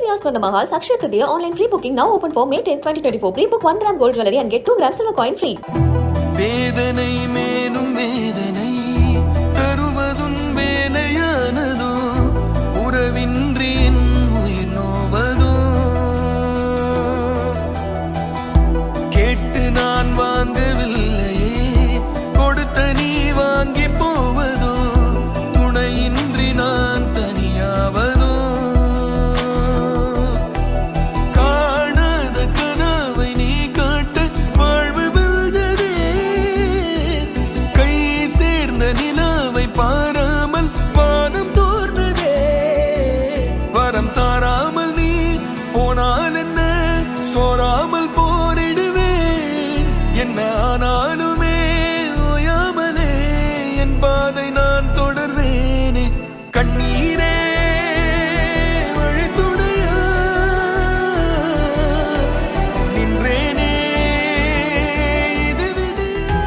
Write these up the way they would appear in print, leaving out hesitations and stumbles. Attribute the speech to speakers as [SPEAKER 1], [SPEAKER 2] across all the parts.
[SPEAKER 1] AVR Swarnamaha Sakshaya Tritiya online pre-booking now open for May 10, 2024. Pre-book 1 gram gold jewelry and get 2 grams silver coin free.
[SPEAKER 2] வேதனை மேலும் வேதனை தருவதும் வேலையானதோ உறவின்றி என் உயிர் நோவதோ கேட்டு நான் வாங்கவில்லையே கொடுத்த நீ வாங்கி போவதோ துணையின்றி நான் தனியாவதோ காணாத கனவை நீ காட்ட வாழ்வு வெல்ததே கை சேர்ந்த நிலாவை பாராமல் வானம் தோர்ந்ததே வரம் தாராமல் நீ போனால் என்ன சோராமல் போரிடுவேன் என்ன ஆனாலுமே ஓயாமலே என் பாதை நான் தொடர்வேனே கண்ணீரே வழித்துணையா நின்றேனே இது விதியா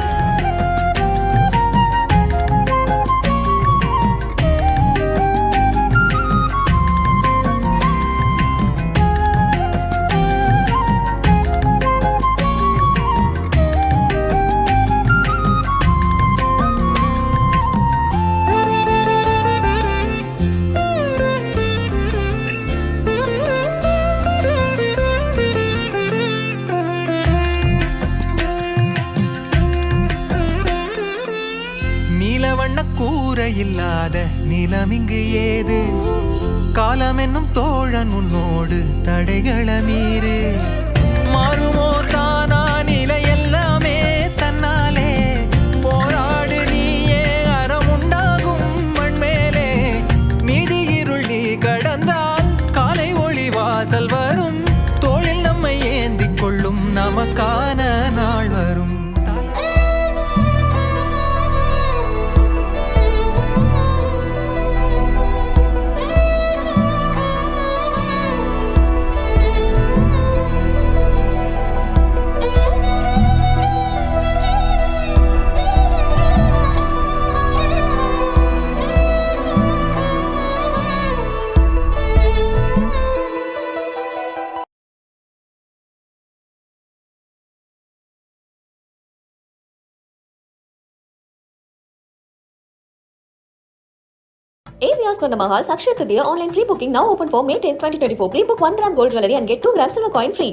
[SPEAKER 3] நீலவண்ண கூரை இல்லாத நிலமிங்கு ஏது காலம் என்னும் தோழன் உன்னோடு தடைகள மீறு மாறுமோ தானா நிலை எல்லாமே தன்னாலே போராடு நீயே அறமுண்டாகும் மண்மேலே மீதி இருள் நீ கடந்தால் காலை ஒளி வாசல் வரும் தோளில் நம்மை ஏந்திக் கொள்ளும் நமக்கான நாள் வரும்
[SPEAKER 1] AVR Swarnamaha Sakshaya Tritiya online pre-booking now open for May 10, 2024. Pre-book 1 gram gold jewelry and get 2 grams silver coin free.